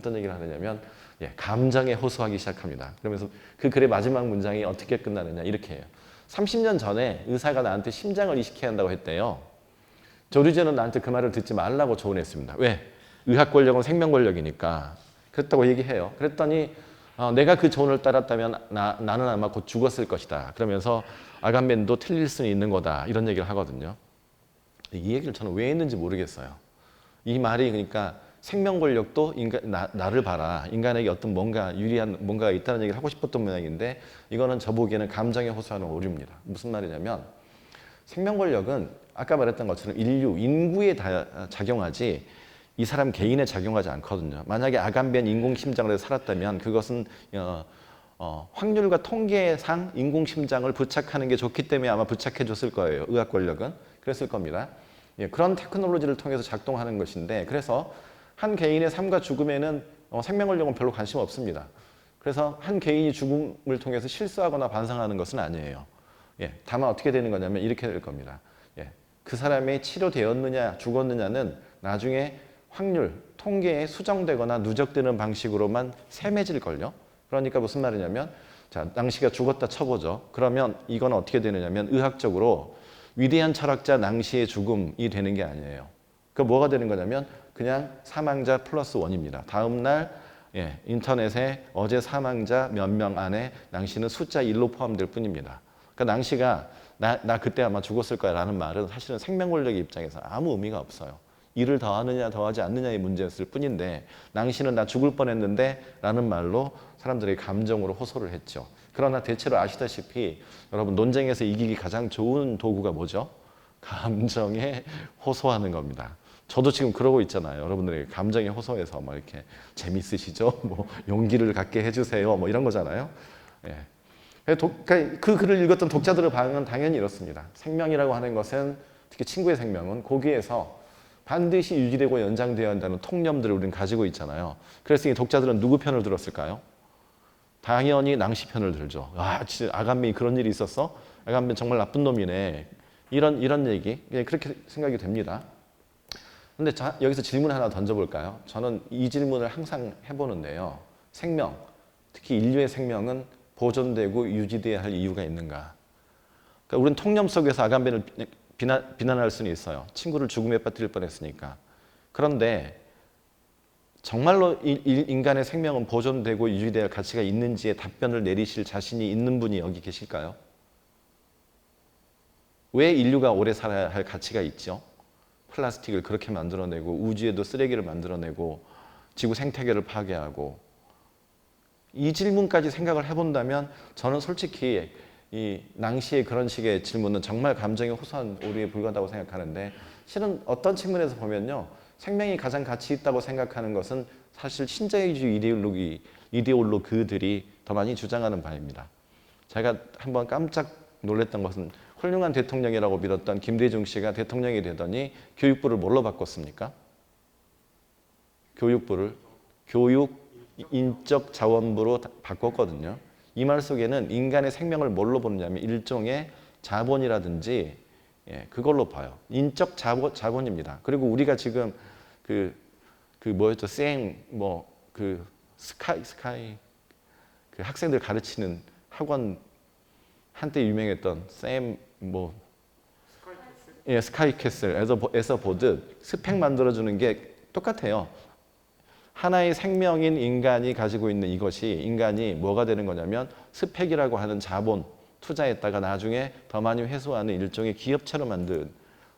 어떤 얘기를 하느냐면 감정에 호소하기 시작합니다. 그러면서 그 글의 마지막 문장이 어떻게 끝나느냐 이렇게 해요. 30년 전에 의사가 나한테 심장을 이식해야 한다고 했대요. 조류제는 나한테 그 말을 듣지 말라고 조언했습니다. 왜? 의학 권력은 생명 권력이니까. 그랬다고 얘기해요. 그랬더니 내가 그 조언을 따랐다면 나는 아마 곧 죽었을 것이다. 그러면서 아간벤도 틀릴 수는 있는 거다. 이런 얘기를 하거든요. 이 얘기를 저는 왜 했는지 모르겠어요. 이 말이 그러니까 생명 권력도 나를 봐라. 인간에게 어떤 뭔가 유리한 뭔가가 있다는 얘기를 하고 싶었던 모양인데 이거는 저보기에는 감정에 호소하는 오류입니다. 무슨 말이냐면 생명 권력은 아까 말했던 것처럼 인구에 작용하지 이 사람 개인에 작용하지 않거든요. 만약에 아간벤 인공심장을 해서 살았다면 그것은 확률과 통계상 인공심장을 부착하는 게 좋기 때문에 아마 부착해 줬을 거예요. 의학 권력은. 그랬을 겁니다. 그런 테크놀로지를 통해서 작동하는 것인데 그래서 한 개인의 삶과 죽음에는 생명 권력은 별로 관심 없습니다. 그래서 한 개인이 죽음을 통해서 실수하거나 반성하는 것은 아니에요. 다만 어떻게 되는 거냐면 이렇게 될 겁니다. 그 사람이 치료되었느냐 죽었느냐는 나중에 확률, 통계에 수정되거나 누적되는 방식으로만 셈해질걸요. 그러니까 무슨 말이냐면 자, 낭시가 죽었다 쳐보죠. 그러면 이건 어떻게 되느냐면 의학적으로 위대한 철학자 낭시의 죽음이 되는 게 아니에요. 그 뭐가 되는 거냐면 그냥 사망자 플러스 원입니다. 다음 날 인터넷에 어제 사망자 몇 명 안에 낭시는 숫자 1로 포함될 뿐입니다. 그러니까 낭시가 나 그때 아마 죽었을 거야 라는 말은 사실은 생명 권력의 입장에서 아무 의미가 없어요. 일을 더하느냐 더하지 않느냐의 문제였을 뿐인데 낭시는 나 죽을 뻔했는데 라는 말로 사람들의 감정으로 호소를 했죠. 그러나 대체로 아시다시피 여러분 논쟁에서 이기기 가장 좋은 도구가 뭐죠? 감정에 호소하는 겁니다. 저도 지금 그러고 있잖아요. 여러분들에게 감정에 호소해서 뭐 이렇게 재밌으시죠? 뭐 용기를 갖게 해주세요. 뭐 이런 거잖아요. 그러니까 그 글을 읽었던 독자들의 반응은 당연히 이렇습니다. 생명이라고 하는 것은 특히 친구의 생명은 고기에서 반드시 유지되고 연장되어야 한다는 통념들을 우리는 가지고 있잖아요. 그래서 이 독자들은 누구 편을 들었을까요? 당연히 낭시 편을 들죠. 아, 진짜 아간벤이 그런 일이 있었어? 아간벤 정말 나쁜 놈이네. 이런 얘기 그렇게 생각이 됩니다. 근데 여기서 질문 하나 던져볼까요? 저는 이 질문을 항상 해보는데요. 생명, 특히 인류의 생명은 보존되고 유지돼야 할 이유가 있는가? 그러니까 우리는 통념 속에서 아간벤을 비난할 수는 있어요. 친구를 죽음에 빠뜨릴 뻔했으니까. 그런데 정말로 인간의 생명은 보존되고 유지돼야 할 가치가 있는지에 답변을 내리실 자신이 있는 분이 여기 계실까요? 왜 인류가 오래 살아야 할 가치가 있죠? 플라스틱을 그렇게 만들어내고 우주에도 쓰레기를 만들어내고 지구 생태계를 파괴하고 이 질문까지 생각을 해본다면 저는 솔직히 이 낭시의 그런 식의 질문은 정말 감정에 호소한 오류에 불과하다고 생각하는데 실은 어떤 측면에서 보면요. 생명이 가장 가치 있다고 생각하는 것은 사실 신자유주의 이데올로그들이 더 많이 주장하는 바입니다. 제가 한번 깜짝 놀랐던 것은 훌륭한 대통령이라고 믿었던 김대중 씨가 대통령이 되더니 교육부를 뭘로 바꿨습니까? 교육부를 교육인적자원부로 바꿨거든요. 이 말 속에는 인간의 생명을 뭘로 보느냐면 일종의 자본이라든지 그걸로 봐요. 인적 자본입니다. 그리고 우리가 지금 뭐였죠? 스카이 그 학생들 가르치는 학원 한때 유명했던 스카이캐슬에서 보듯 스펙 만들어주는 게 똑같아요. 하나의 생명인 인간이 가지고 있는 이것이 인간이 뭐가 되는 거냐면 스펙이라고 하는 자본 투자했다가 나중에 더 많이 회수하는 일종의 기업체로 만든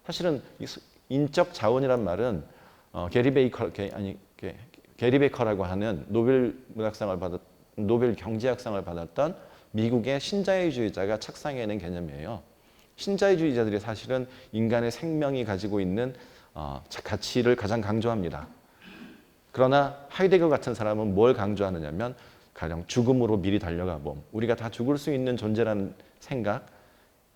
사실은 인적 자원이란 말은 게리 베이커라고 하는 노벨 경제학상을 받았던 미국의 신자유주의자가 착상해낸 개념이에요. 신자유주의자들이 사실은 인간의 생명이 가지고 있는 가치를 가장 강조합니다. 그러나 하이데거 같은 사람은 뭘 강조하느냐면 가령 죽음으로 미리 달려가 봄. 우리가 다 죽을 수 있는 존재라는 생각,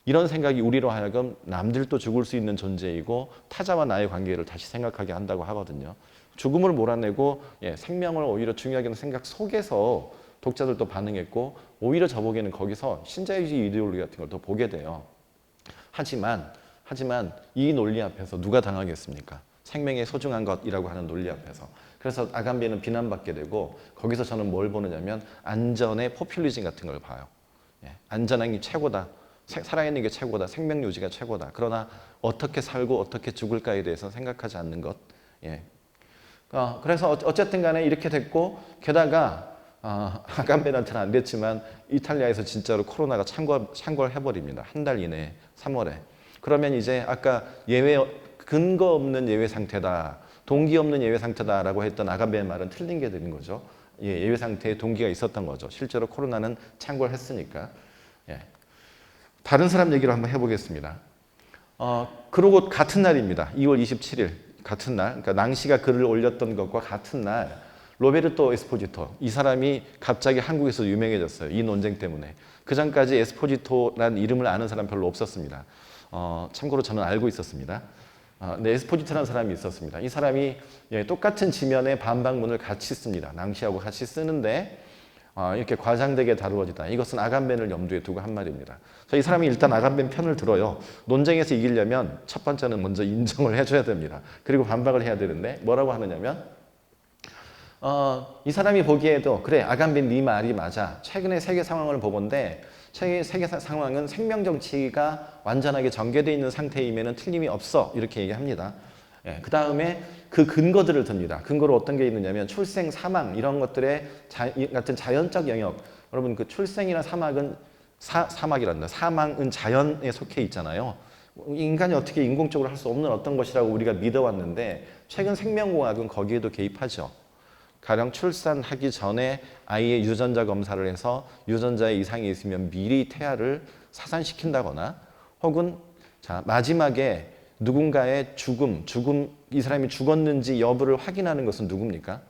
이런 생각이 우리로 하여금 남들도 죽을 수 있는 존재이고 타자와 나의 관계를 다시 생각하게 한다고 하거든요. 죽음을 몰아내고 생명을 오히려 중요하게 하는 생각 속에서 독자들도 반응했고 오히려 저보기에는 거기서 신자유주의 이데올로기 같은 걸 더 보게 돼요. 하지만 이 논리 앞에서 누가 당하겠습니까? 생명의 소중한 것이라고 하는 논리 앞에서. 그래서 아간베는 비난받게 되고 거기서 저는 뭘 보느냐면 안전의 포퓰리즘 같은 걸 봐요. 예, 안전한 게 최고다. 살아있는 게 최고다. 생명 유지가 최고다. 그러나 어떻게 살고 어떻게 죽을까에 대해서 생각하지 않는 것. 예. 그래서 어쨌든 간에 이렇게 됐고 게다가 아간베한테는 안 됐지만 이탈리아에서 진짜로 코로나가 창궐해버립니다. 한 달 이내에 3월에. 그러면 이제 아까 근거 없는 예외 상태다. 동기 없는 예외 상태다라고 했던 아간베의 말은 틀린 게 되는 거죠. 예, 예외 상태에 동기가 있었던 거죠. 실제로 코로나는 창궐했으니까. 예. 다른 사람 얘기를 한번 해보겠습니다. 그러고 같은 날입니다. 2월 27일 같은 날, 그러니까 낭시가 글을 올렸던 것과 같은 날 로베르토 에스포지토, 이 사람이 갑자기 한국에서 유명해졌어요. 이 논쟁 때문에. 그 전까지 에스포지토라는 이름을 아는 사람 별로 없었습니다. 참고로 저는 알고 있었습니다. 네, 에스포지토라는 사람이 있었습니다. 이 사람이 똑같은 지면에 반박문을 같이 씁니다. 낭시하고 같이 쓰는데 이렇게 과장되게 다루어지다. 이것은 아간벤을 염두에 두고 한 말입니다. 이 사람이 일단 아간벤 편을 들어요. 논쟁에서 이기려면 첫 번째는 먼저 인정을 해줘야 됩니다. 그리고 반박을 해야 되는데 뭐라고 하느냐면 이 사람이 보기에도 그래 아간벤 네 말이 맞아. 최근의 세계 상황을 보건대 최근의 세계 상황은 생명 정치가 완전하게 전개되어 있는 상태임에는 틀림이 없어. 이렇게 얘기합니다. 예, 그 다음에 그 근거들을 듭니다. 근거로 어떤 게 있느냐면 출생, 사망 이런 것들의 같은 자연적 영역. 여러분 그 출생이나 사망은 자연에 속해 있잖아요. 인간이 어떻게 인공적으로 할 수 없는 어떤 것이라고 우리가 믿어왔는데 최근 생명공학은 거기에도 개입하죠. 가령 출산하기 전에 아이의 유전자 검사를 해서 유전자에 이상이 있으면 미리 태아를 사산시킨다거나 혹은 자 마지막에 누군가의 죽음, 이 사람이 죽었는지 여부를 확인하는 것은 누굽니까?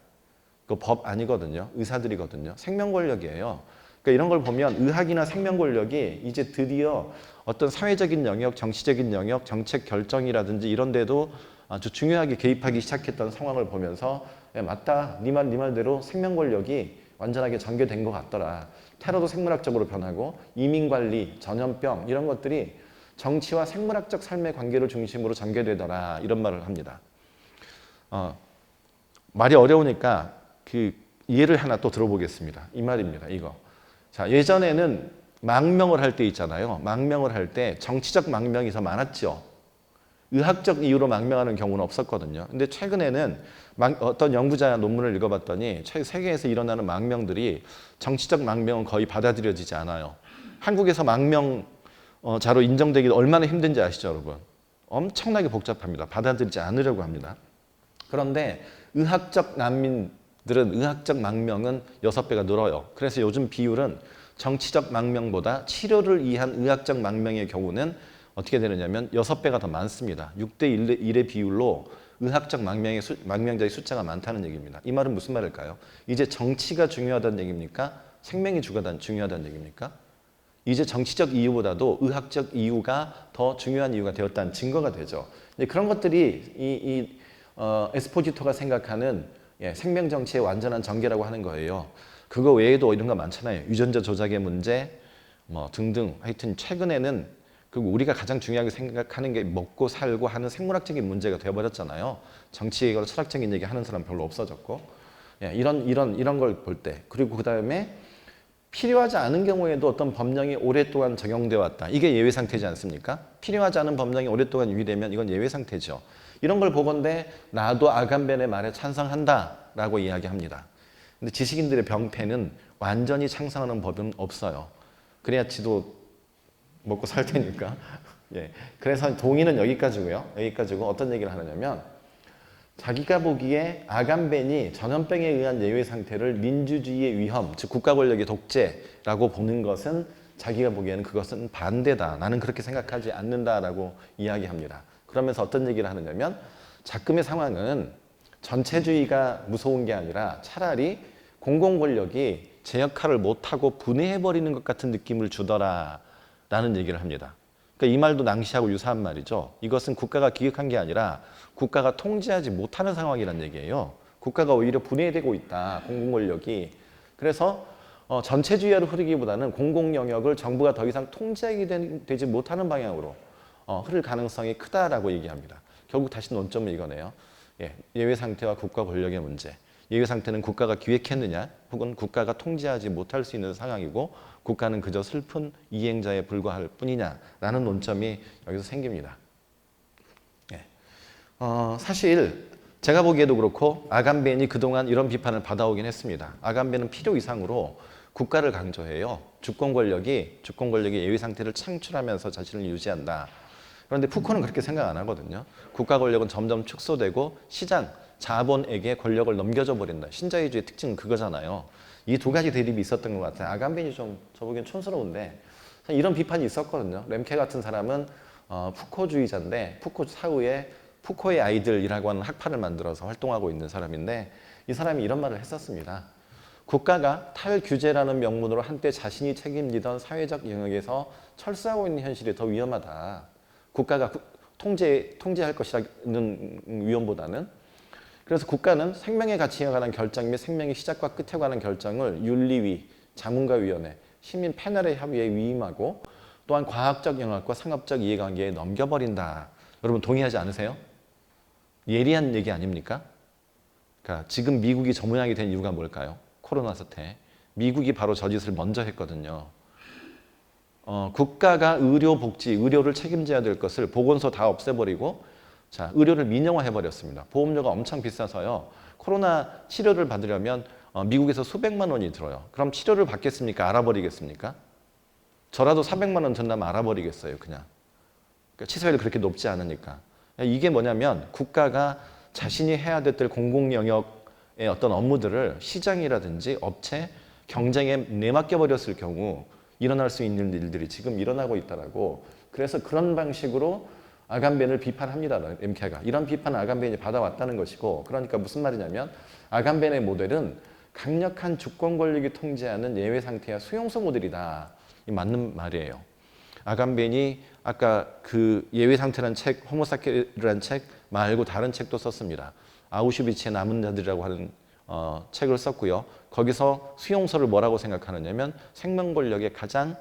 그 법 아니거든요. 의사들이거든요. 생명 권력이에요. 그러니까 이런 걸 보면 의학이나 생명 권력이 이제 드디어 어떤 사회적인 영역, 정치적인 영역, 정책 결정이라든지 이런 데도 아주 중요하게 개입하기 시작했던 상황을 보면서 야, 맞다. 네 말대로 생명 권력이 완전하게 전개된 것 같더라. 테러도 생물학적으로 변하고 이민관리, 전염병 이런 것들이 정치와 생물학적 삶의 관계를 중심으로 전개되더라. 이런 말을 합니다. 말이 어려우니까 그 예를 하나 또 들어보겠습니다. 이 말입니다. 이거. 자, 예전에는 망명을 할 때 있잖아요. 망명을 할 때 정치적 망명이 더 많았죠. 의학적 이유로 망명하는 경우는 없었거든요. 근데 최근에는 어떤 연구자 논문을 읽어봤더니 세계에서 일어나는 망명들이 정치적 망명은 거의 받아들여지지 않아요. 한국에서 망명자로 인정되기 얼마나 힘든지 아시죠, 여러분? 엄청나게 복잡합니다. 받아들이지 않으려고 합니다. 그런데 의학적 난민들은 의학적 망명은 6배가 늘어요. 그래서 요즘 비율은 정치적 망명보다 치료를 위한 의학적 망명의 경우는 어떻게 되느냐면 6배가 더 많습니다. 6대 1의 비율로 의학적 망명자의 숫자가 많다는 얘기입니다. 이 말은 무슨 말일까요? 이제 정치가 중요하다는 얘기입니까? 생명이 중요하다는 얘기입니까? 이제 정치적 이유보다도 의학적 이유가 더 중요한 이유가 되었다는 증거가 되죠. 그런 것들이 에스포지토가 생각하는 생명 정치의 완전한 전개라고 하는 거예요. 그거 외에도 이런 거 많잖아요. 유전자 조작의 문제 뭐 등등. 하여튼 최근에는 그리고 우리가 가장 중요하게 생각하는 게 먹고 살고 하는 생물학적인 문제가 되어버렸잖아요. 정치적으로 철학적인 얘기 하는 사람 별로 없어졌고 이런 걸 볼 때 그리고 그 다음에 필요하지 않은 경우에도 어떤 법령이 오랫동안 적용되어 왔다. 이게 예외 상태지 않습니까? 필요하지 않은 법령이 오랫동안 유지되면 이건 예외 상태죠. 이런 걸 보건대 나도 아간벤의 말에 찬성한다라고 이야기합니다. 근데 지식인들의 병폐는 완전히 찬성하는 법은 없어요. 그래야 지도 먹고 살 테니까. 예. 그래서 동의는 여기까지고요. 여기까지고 어떤 얘기를 하느냐면 자기가 보기에 아간벤이 전염병에 의한 예외 상태를 민주주의의 위험, 즉 국가 권력의 독재라고 보는 것은 자기가 보기에는 그것은 반대다. 나는 그렇게 생각하지 않는다라고 이야기합니다. 그러면서 어떤 얘기를 하느냐면 작금의 상황은 전체주의가 무서운 게 아니라 차라리 공공 권력이 제 역할을 못하고 분해해버리는 것 같은 느낌을 주더라. 라는 얘기를 합니다. 그러니까 이 말도 낭시하고 유사한 말이죠. 이것은 국가가 기획한 게 아니라 국가가 통제하지 못하는 상황이라는 얘기예요. 국가가 오히려 분해되고 있다. 공공 권력이. 그래서 전체주의로 흐르기보다는 공공 영역을 정부가 더 이상 통제하게 되지 못하는 방향으로 흐를 가능성이 크다라고 얘기합니다. 결국 다시 논점은 이거네요. 예외 상태와 국가 권력의 문제. 예외 상태는 국가가 기획했느냐 혹은 국가가 통제하지 못할 수 있는 상황이고 국가는 그저 슬픈 이행자에 불과할 뿐이냐라는 논점이 여기서 생깁니다. 사실 제가 보기에도 그렇고 아간벤이 그동안 이런 비판을 받아오긴 했습니다. 아간벤은 필요 이상으로 국가를 강조해요. 주권 권력이 예외 상태를 창출하면서 자신을 유지한다. 그런데 푸코는 그렇게 생각 안 하거든요. 국가 권력은 점점 축소되고 시장, 자본에게 권력을 넘겨줘 버린다. 신자유주의 특징은 그거잖아요. 이 두 가지 대립이 있었던 것 같아요. 아간벤이 좀 저보기엔 촌스러운데 이런 비판이 있었거든요. 렘케 같은 사람은 푸코주의자인데 푸코 사후에 푸코의 아이들이라고 하는 학파를 만들어서 활동하고 있는 사람인데 이 사람이 이런 말을 했었습니다. 국가가 탈규제라는 명분으로 한때 자신이 책임지던 사회적 영역에서 철수하고 있는 현실이 더 위험하다. 국가가 통제할 것이라는 위험보다는. 그래서 국가는 생명의 가치에 관한 결정 및 생명의 시작과 끝에 관한 결정을 윤리위, 자문가위원회, 시민 패널의 협의에 위임하고 또한 과학적 영역과 상업적 이해관계에 넘겨버린다. 여러분 동의하지 않으세요? 예리한 얘기 아닙니까? 그러니까 지금 미국이 저 모양이 된 이유가 뭘까요? 코로나 사태. 미국이 바로 저 짓을 먼저 했거든요. 국가가 의료를 책임져야 될 것을 보건소 다 없애버리고 자, 의료를 민영화해버렸습니다. 보험료가 엄청 비싸서요. 코로나 치료를 받으려면 미국에서 수백만 원이 들어요. 그럼 치료를 받겠습니까? 알아버리겠습니까? 저라도 400만 원 든다면 알아버리겠어요, 그냥. 그러니까 치료율이 그렇게 높지 않으니까. 이게 뭐냐면 국가가 자신이 해야 될 공공 영역의 어떤 업무들을 시장이라든지 업체, 경쟁에 내맡겨버렸을 경우 일어날 수 있는 일들이 지금 일어나고 있다라고. 그래서 그런 방식으로 아간벤을 비판합니다. 렘케가. 이런 비판을 아간벤이 받아왔다는 것이고 그러니까 무슨 말이냐면 아간벤의 모델은 강력한 주권 권력이 통제하는 예외 상태와 수용소 모델이다. 이 맞는 말이에요. 아간벤이 아까 그 예외 상태라는 책, 호모사케라는 책 말고 다른 책도 썼습니다. 아우슈비츠의 남은 자들이라고 하는 책을 썼고요. 거기서 수용소를 뭐라고 생각하느냐면 생명 권력의 가장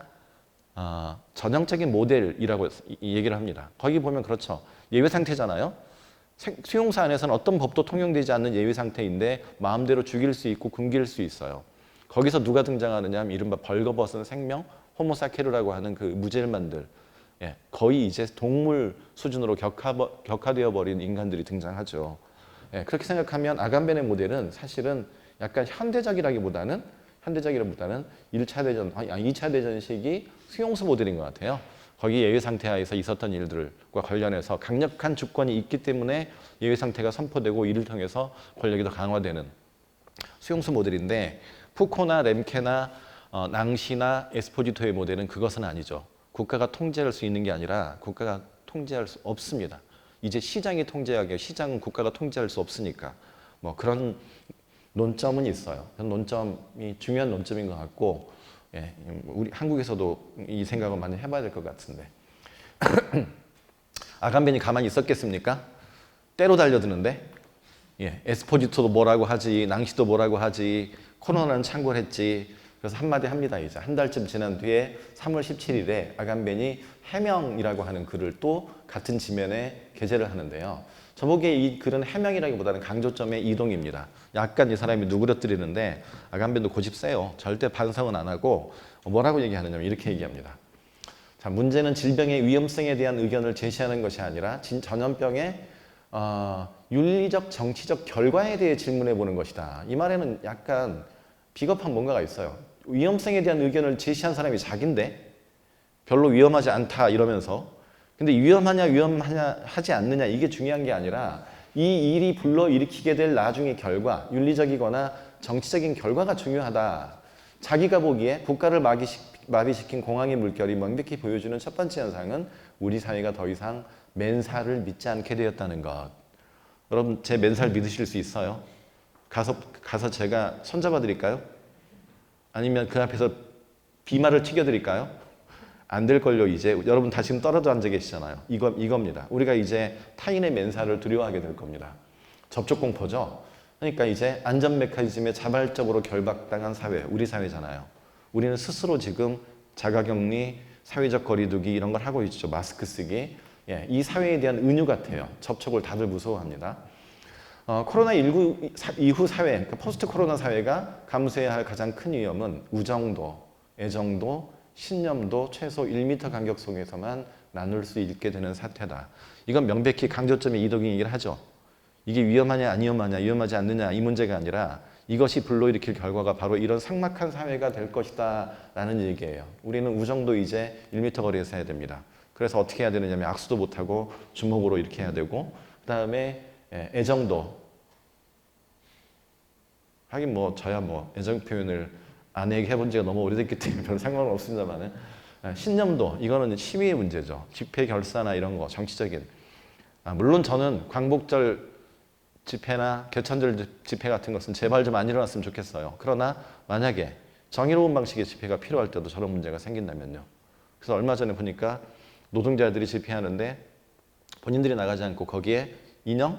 전형적인 모델이라고 얘기를 합니다. 거기 보면 그렇죠. 예외 상태잖아요. 수용소 안에서는 어떤 법도 통용되지 않는 예외 상태인데 마음대로 죽일 수 있고 굶길 수 있어요. 거기서 누가 등장하느냐 하면 이른바 벌거벗은 생명, 호모사케르라고 하는 그 무젤만들. 거의 이제 동물 수준으로 격화되어 버린 인간들이 등장하죠. 그렇게 생각하면 아간벤의 모델은 사실은 약간 현대적이라기보다는 2차 대전 시기 수용소 모델인 것 같아요. 거기 예외 상태하에서 있었던 일들과 관련해서 강력한 주권이 있기 때문에 예외 상태가 선포되고 이를 통해서 권력이 더 강화되는 수용소 모델인데 푸코나 렘케나 낭시나 에스포지토의 모델은 그것은 아니죠. 국가가 통제할 수 있는 게 아니라 국가가 통제할 수 없습니다. 이제 시장이 통제하게 시장은 국가가 통제할 수 없으니까 뭐 그런 논점은 있어요. 그런 논점이 중요한 논점인 것 같고 우리 한국에서도 이 생각을 많이 해봐야 될 것 같은데 아간벤이 가만히 있었겠습니까? 때로 달려드는데 에스포지토도 뭐라고 하지 낭시도 뭐라고 하지 코로나는 창궐했지 그래서 한마디 합니다. 이제 한 달쯤 지난 뒤에 3월 17일에 아간벤이 해명이라고 하는 글을 또 같은 지면에 게재를 하는데요. 저보기에 이 글은 해명이라기보다는 강조점의 이동입니다. 약간 이 사람이 누그러뜨리는데 아간벤도 고집 세요. 절대 반성은 안 하고 뭐라고 얘기하느냐면 이렇게 얘기합니다. 자, 문제는 질병의 위험성에 대한 의견을 제시하는 것이 아니라 전염병의 윤리적 정치적 결과에 대해 질문해 보는 것이다. 이 말에는 약간 비겁한 뭔가가 있어요. 위험성에 대한 의견을 제시한 사람이 자기인데 별로 위험하지 않다 이러면서 근데 위험하냐 하지 않느냐 이게 중요한 게 아니라 이 일이 불러일으키게 될 나중의 결과 윤리적이거나 정치적인 결과가 중요하다. 자기가 보기에 국가를 마비시킨 공황의 물결이 명백히 보여주는 첫 번째 현상은 우리 사회가 더 이상 맨살을 믿지 않게 되었다는 것. 여러분 제 맨살 믿으실 수 있어요? 가서 제가 손잡아 드릴까요? 아니면 그 앞에서 비말을 튀겨드릴까요? 안 될걸요. 이제 여러분 다 지금 떨어져 앉아 계시잖아요. 이겁니다. 우리가 이제 타인의 맨살을 두려워하게 될 겁니다. 접촉 공포죠. 그러니까 이제 안전 메커니즘에 자발적으로 결박당한 사회, 우리 사회잖아요. 우리는 스스로 지금 자가격리, 사회적 거리두기 이런 걸 하고 있죠. 마스크 쓰기. 이 사회에 대한 은유 같아요. 접촉을 다들 무서워합니다. 코로나19 이후 사회, 그러니까 포스트 코로나 사회가 감수해야 할 가장 큰 위험은 우정도, 애정도, 신념도 최소 1m 간격 속에서만 나눌 수 있게 되는 사태다. 이건 명백히 강조점의 이동이긴 하죠. 이게 위험하냐 안 위험하냐, 위험하지 않느냐 이 문제가 아니라 이것이 불러일으킬 결과가 바로 이런 삭막한 사회가 될 것이다 라는 얘기예요. 우리는 우정도 이제 1m 거리에서 해야 됩니다. 그래서 어떻게 해야 되느냐면 악수도 못하고 주먹으로 이렇게 해야 되고, 그 다음에 애정도, 하긴 뭐 저야 뭐 애정 표현을 아내에게 해본 지가 너무 오래됐기 때문에 별 상관은 없습니다만은, 신념도, 이거는 시위의 문제죠. 집회 결사나 이런 거, 정치적인. 물론 저는 광복절 집회나 개천절 집회 같은 것은 제발 좀 안 일어났으면 좋겠어요. 그러나 만약에 정의로운 방식의 집회가 필요할 때도 저런 문제가 생긴다면요. 그래서 얼마 전에 보니까 노동자들이 집회하는데 본인들이 나가지 않고 거기에 인형,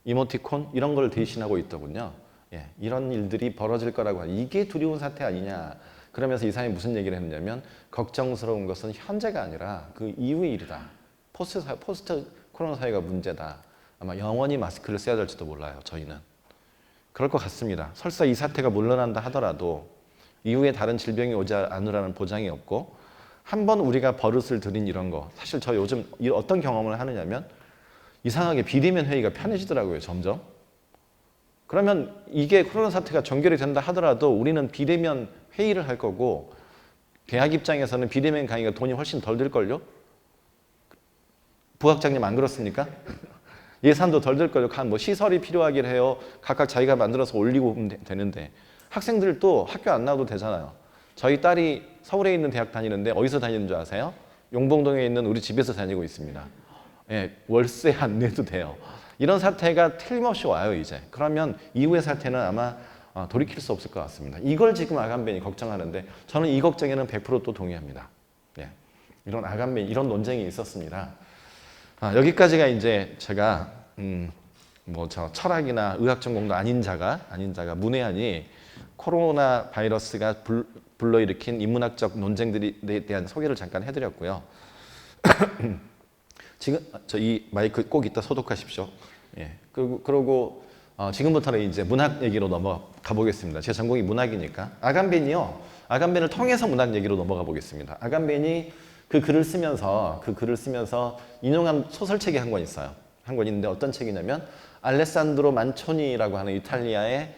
이모티콘 이런 걸 대신하고 있더군요. 예, 이런 일들이 벌어질 거라고 하니 이게 두려운 사태 아니냐. 그러면서 이 사람이 무슨 얘기를 했냐면 걱정스러운 것은 현재가 아니라 그 이후의 일이다. 포스트 코로나 사회가 문제다. 아마 영원히 마스크를 써야 될지도 몰라요. 저희는. 그럴 것 같습니다. 설사 이 사태가 물러난다 하더라도 이후에 다른 질병이 오지 않으라는 보장이 없고, 한번 우리가 버릇을 들인 이런 거, 사실 저 요즘 어떤 경험을 하느냐면 이상하게 비대면 회의가 편해지더라고요. 점점. 그러면 이게 코로나 사태가 종결이 된다 하더라도 우리는 비대면 회의를 할 거고, 대학 입장에서는 비대면 강의가 돈이 훨씬 덜 들걸요? 부학장님 안 그렇습니까? 예산도 덜 들걸요. 뭐 시설이 필요하긴 해요. 각각 자기가 만들어서 올리고 되는데 학생들도 학교 안 나와도 되잖아요. 저희 딸이 서울에 있는 대학 다니는데 어디서 다니는 줄 아세요? 용봉동에 있는 우리 집에서 다니고 있습니다. 예, 월세 안 내도 돼요. 이런 사태가 틀림없이 와요 이제. 그러면 이후의 사태는 아마 돌이킬 수 없을 것 같습니다. 이걸 지금 아간벤이 걱정하는데 저는 이 걱정에는 100% 또 동의합니다. 예, 이런 아간벤, 이런 논쟁이 있었습니다. 여기까지가 이제 제가 뭐 저 철학이나 의학 전공도 아닌 자가 문외한이 코로나 바이러스가 불러일으킨 인문학적 논쟁들에 대한 소개를 잠깐 해드렸고요. 지금 저 이 마이크 꼭 이따 소독하십시오. 예. 그리고 지금부터는 이제 문학 얘기로 넘어가 보겠습니다. 제 전공이 문학이니까. 아간벤을 통해서 문학 얘기로 넘어가 보겠습니다. 아간벤이 그 글을 쓰면서 인용한 소설책이 한 권 있어요. 한 권 있는데 어떤 책이냐면 알레산드로 만초니라고 하는 이탈리아의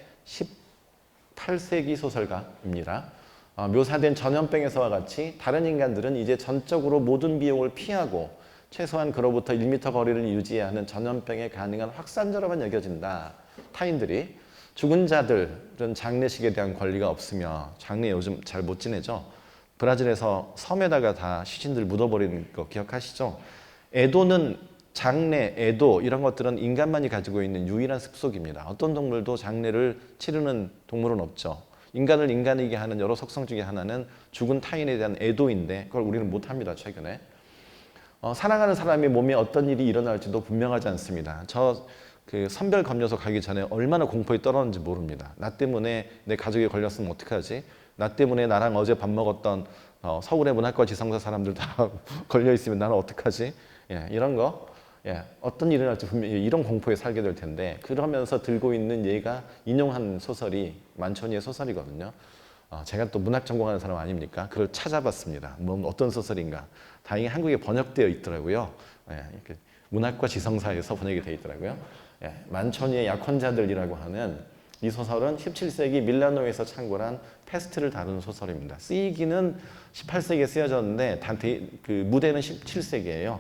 18세기 소설가입니다. 묘사된 전염병에서와 같이 다른 인간들은 이제 전적으로 모든 비용을 피하고 최소한 그로부터 1m 거리를 유지해야 하는 전염병의 가능한 확산자로만 여겨진다. 타인들이. 죽은 자들은 장례식에 대한 권리가 없으며 장례 요즘 잘 못 지내죠. 브라질에서 섬에다가 다 시신들 묻어버리는 거 기억하시죠? 장례, 애도 이런 것들은 인간만이 가지고 있는 유일한 습속입니다. 어떤 동물도 장례를 치르는 동물은 없죠. 인간을 인간이게 하는 여러 속성 중에 하나는 죽은 타인에 대한 애도인데 그걸 우리는 못합니다. 최근에. 사랑하는 사람의 몸에 어떤 일이 일어날지도 분명하지 않습니다. 그 선별 검료소 가기 전에 얼마나 공포에 떨었는지 모릅니다. 나 때문에 내 가족이 걸렸으면 어떡하지? 나 때문에 나랑 어제 밥 먹었던 서울의 문학과 지성사 사람들 다 걸려있으면 나는 어떡하지? 예, 이런 거. 예, 어떤 일이 일어날지 분명히 이런 공포에 살게 될 텐데 그러면서 들고 있는 얘가 인용한 소설이 만초니의 소설이거든요. 제가 또 문학 전공하는 사람 아닙니까? 그걸 찾아봤습니다. 뭐 어떤 소설인가. 다행히 한국에 번역되어 있더라고요. 예, 이렇게 문학과 지성사에서 번역이 되어 있더라고요. 예, 만초니의 약혼자들이라고 하는 이 소설은 17세기 밀라노에서 창궐한 패스트를 다루는 소설입니다. 쓰이기는 18세기에 쓰여졌는데 그 무대는 17세기예요.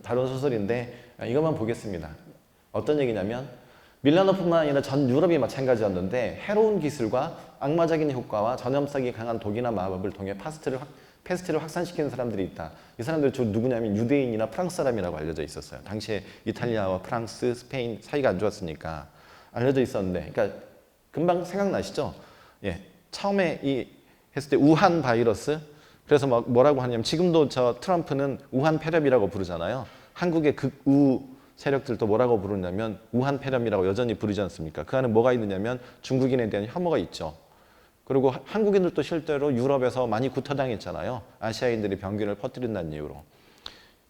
다룬 소설인데 이것만 보겠습니다. 어떤 얘기냐면 밀라노뿐만 아니라 전 유럽이 마찬가지였는데 해로운 기술과 악마적인 효과와 전염성이 강한 독이나 마법을 통해 패스트를 확산시키는 사람들이 있다. 이 사람들이 주 누구냐면 유대인이나 프랑스 사람이라고 알려져 있었어요. 당시에 이탈리아와 프랑스, 스페인 사이가 안 좋았으니까 알려져 있었는데, 그러니까 금방 생각나시죠? 예, 처음에 했을 때 우한 바이러스. 그래서 막 뭐라고 하냐면 지금도 저 트럼프는 우한 폐렴이라고 부르잖아요. 한국의 극우 세력들도 뭐라고 부르냐면 우한 폐렴이라고 여전히 부르지 않습니까? 그 안에 뭐가 있느냐면 중국인에 대한 혐오가 있죠. 그리고 한국인들도 실제로 유럽에서 많이 구타당했잖아요. 아시아인들이 병균을 퍼뜨린다는 이유로.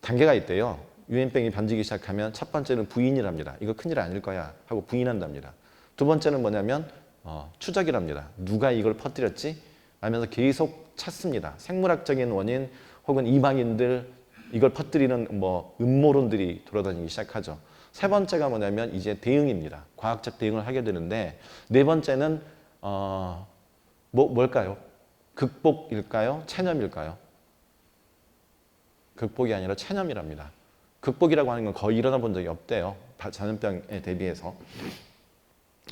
단계가 있대요. 유행병이 번지기 시작하면 첫 번째는 부인이랍니다. 이거 큰일 아닐 거야 하고 부인한답니다. 두 번째는 뭐냐면 추적이랍니다. 누가 이걸 퍼뜨렸지? 하면서 계속 찾습니다. 생물학적인 원인 혹은 이방인들 이걸 퍼뜨리는 뭐 음모론들이 돌아다니기 시작하죠. 세 번째가 뭐냐면 이제 대응입니다. 과학적 대응을 하게 되는데 네 번째는 뭘까요? 극복일까요? 체념일까요? 극복이 아니라 체념이랍니다. 극복이라고 하는 건 거의 일어나 본 적이 없대요. 전염병에 대비해서.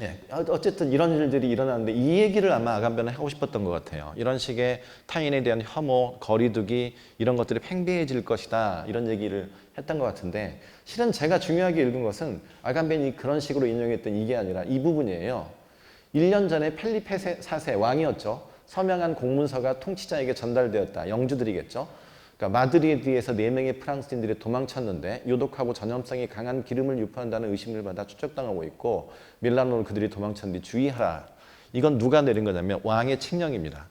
예, 어쨌든 이런 일들이 일어나는데 이 얘기를 아마 아간베는 하고 싶었던 것 같아요. 이런 식의 타인에 대한 혐오, 거리두기 이런 것들이 팽배해질 것이다 이런 얘기를 했던 것 같은데 실은 제가 중요하게 읽은 것은 아간벤이 그런 식으로 인용했던 이게 아니라 이 부분이에요. 1년 전에 펠리페 4세 왕이었죠. 서명한 공문서가 통치자에게 전달되었다. 영주들이겠죠. 그러니까 마드리드에서 4명의 프랑스인들이 도망쳤는데 유독하고 전염성이 강한 기름을 유포한다는 의심을 받아 추적당하고 있고 밀라노로 그들이 도망쳤는데 주의하라. 이건 누가 내린 거냐면 왕의 칙령입니다.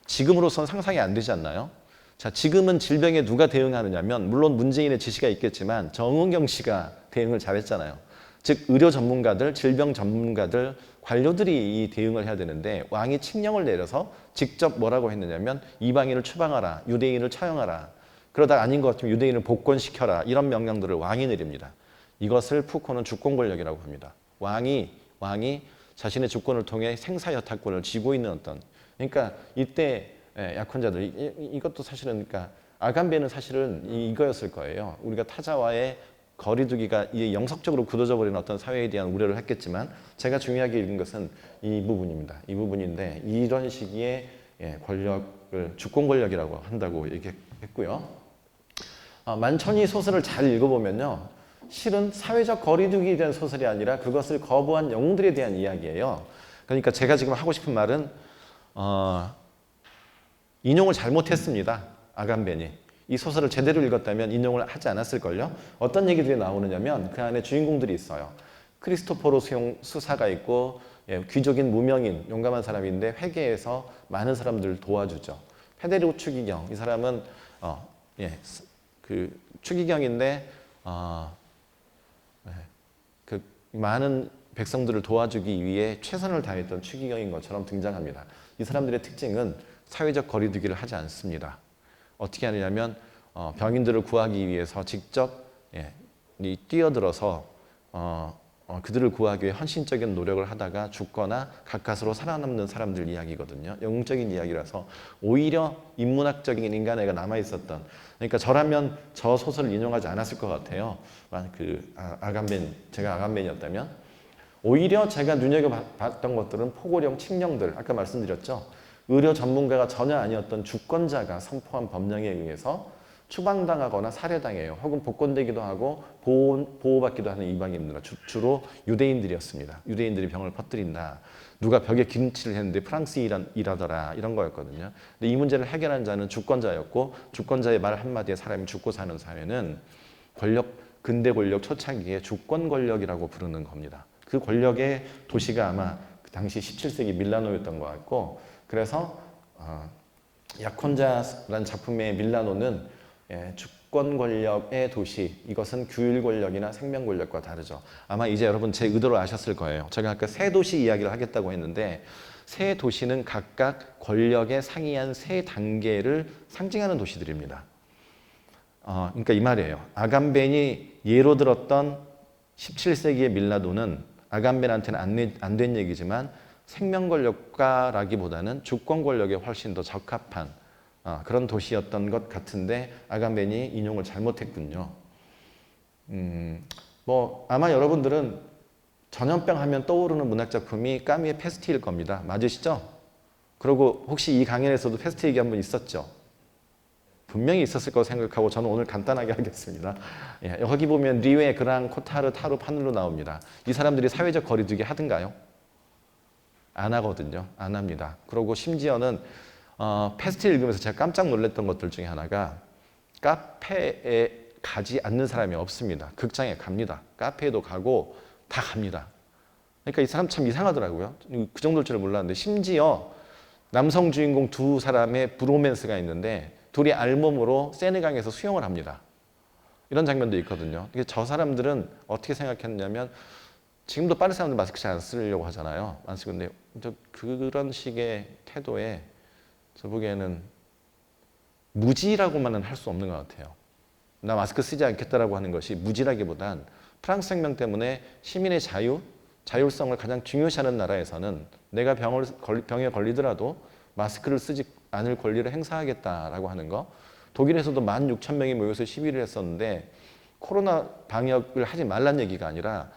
지금으로선 상상이 안 되지 않나요? 자, 지금은 질병에 누가 대응하느냐면 물론 문재인의 지시가 있겠지만 정은경 씨가 대응을 잘했잖아요. 즉 의료 전문가들, 질병 전문가들, 관료들이 이 대응을 해야 되는데 왕이 칙령을 내려서 직접 뭐라고 했느냐면 이방인을 추방하라, 유대인을 처형하라. 그러다 아닌 것 같으면 유대인을 복권시켜라. 이런 명령들을 왕이 내립니다. 이것을 푸코는 주권 권력이라고 합니다. 왕이 자신의 주권을 통해 생사여타권을 쥐고 있는 어떤 그러니까 이때 약혼자들 이것도 사실은 그러니까 아간베는 사실은 이거였을 거예요. 우리가 타자와의 거리두기가 이게 영속적으로 굳어져 버리는 어떤 사회에 대한 우려를 했겠지만 제가 중요하게 읽은 것은 이 부분입니다. 이 부분인데 이런 시기에 권력을 주권 권력이라고 한다고 얘기했고요. 만천이 소설을 잘 읽어보면요. 실은 사회적 거리두기에 대한 소설이 아니라 그것을 거부한 영웅들에 대한 이야기예요. 그러니까 제가 지금 하고 싶은 말은 인용을 잘못했습니다. 아간벤이. 이 소설을 제대로 읽었다면 인용을 하지 않았을걸요. 어떤 얘기들이 나오느냐면 그 안에 주인공들이 있어요. 크리스토포로 수사가 있고 귀족인 무명인 용감한 사람인데 회계에서 많은 사람들을 도와주죠. 페데리고 추기경 이 사람은 그 추기경인데 그 많은 백성들을 도와주기 위해 최선을 다했던 추기경인 것처럼 등장합니다. 이 사람들의 특징은 사회적 거리두기를 하지 않습니다. 어떻게 하느냐면 병인들을 구하기 위해서 직접 뛰어들어서 그들을 구하기 위해 헌신적인 노력을 하다가 죽거나 가까스로 살아남는 사람들 이야기거든요. 영웅적인 이야기라서 오히려 인문학적인 인간애가 남아있었던 그러니까 저라면 저 소설을 인용하지 않았을 것 같아요. 제가 아간벤이었다면 오히려 제가 눈여겨봤던 것들은 포고령, 칙령들 아까 말씀드렸죠. 의료 전문가가 전혀 아니었던 주권자가 선포한 법령에 의해서 추방당하거나 살해당해요. 혹은 복권되기도 하고 보호받기도 하는 이방인들, 주로 유대인들이었습니다. 유대인들이 병을 퍼뜨린다. 누가 벽에 기름칠을 했는데 프랑스인이라더라 이런 거였거든요. 근데 이 문제를 해결한 자는 주권자였고 주권자의 말 한마디에 사람이 죽고 사는 사회는 근대 권력 초창기에 주권 권력이라고 부르는 겁니다. 그 권력의 도시가 아마 그 당시 17세기 밀라노였던 것 같고 그래서 약혼자라는 작품의 밀라노는 주권 권력의 도시, 이것은 규율 권력이나 생명 권력과 다르죠. 아마 이제 여러분 제 의도를 아셨을 거예요. 제가 아까 세 도시 이야기를 하겠다고 했는데 세 도시는 각각 권력에 상이한 세 단계를 상징하는 도시들입니다. 그러니까 이 말이에요. 아간벤이 예로 들었던 17세기의 밀라노는 아간벤한테는 안 된 얘기지만 생명 권력가라기보다는 주권 권력에 훨씬 더 적합한 그런 도시였던 것 같은데 아간벤이 인용을 잘못했군요. 아마 여러분들은 전염병 하면 떠오르는 문학 작품이 까미의 페스티일 겁니다. 맞으시죠? 그리고 혹시 이 강연에서도 페스티 얘기 한번 있었죠? 분명히 있었을 거라고 생각하고 저는 오늘 간단하게 하겠습니다. 여기 보면 리웨, 그랑, 코타르, 타루, 파늘로 나옵니다. 이 사람들이 사회적 거리두기 하든가요? 안 하거든요. 안 합니다. 그리고 심지어는 페스티 읽으면서 제가 깜짝 놀랐던 것들 중에 하나가 카페에 가지 않는 사람이 없습니다. 극장에 갑니다. 카페에도 가고 다 갑니다. 그러니까 이 사람 참 이상하더라고요. 그 정도일 줄은 몰랐는데 심지어 남성 주인공 두 사람의 브로맨스가 있는데 둘이 알몸으로 세느강에서 수영을 합니다. 이런 장면도 있거든요. 저 사람들은 어떻게 생각했냐면 지금도 파리 사람들 마스크 잘 안 쓰려고 하잖아요. 안 쓰고 근데 그런 식의 태도에 저 보기에는 무지라고만은 할 수 없는 것 같아요. 나 마스크 쓰지 않겠다라고 하는 것이 무지라기보단 프랑스 혁명 때문에 시민의 자율성을 가장 중요시하는 나라에서는 내가 병에 걸리더라도 마스크를 쓰지 않을 권리를 행사하겠다라고 하는 거. 독일에서도 16,000명이 모여서 시위를 했었는데 코로나 방역을 하지 말란 얘기가 아니라